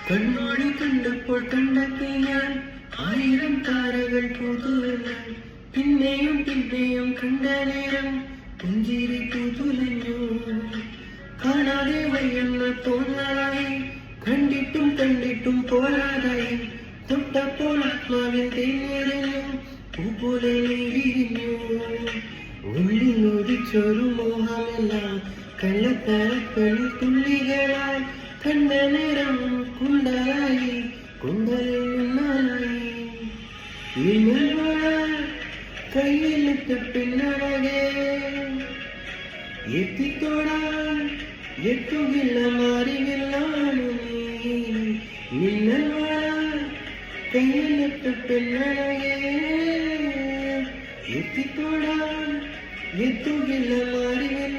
കണ്ണോട് കണ്ടപ്പോൾ കണ്ടെത്തി ഞാൻ ആയിരം താരകൾ പുതുവെന്ന് പിന്നെയും പിന്നെയും കണ്ട നേരം പുഞ്ചിരി പുതുലഞ്ഞു കാണാതെ വയ്യെന്ന തോന്നലായി കണ്ടിട്ടും കണ്ടിട്ടും പോരാതായി തൊട്ടപ്പോൾ ആത്മാവിൽ തേഞ്ഞെറിഞ്ഞു പൂ പോലെ വിരിഞ്ഞു ഉള്ളിലൊടിച്ചൊരു മോഹമെല്ലാം കള്ളത്തരക്കളിൽ തുള്ളികളായി കണ്ട നേരം കുണ്ടലായി കുണ്ടലിൽ നിന്നാലായി കയ്യിലിട്ട പിന്നഴകെ എത്തിത്തോടാൻ എത്തുകില്ല മാറിവില്ലാണ് നിന്നൽ കയ്യിലിട്ട പിന്നഴകെ എത്തിത്തോടാൻ എത്തുകില്ല മാറിവില്ല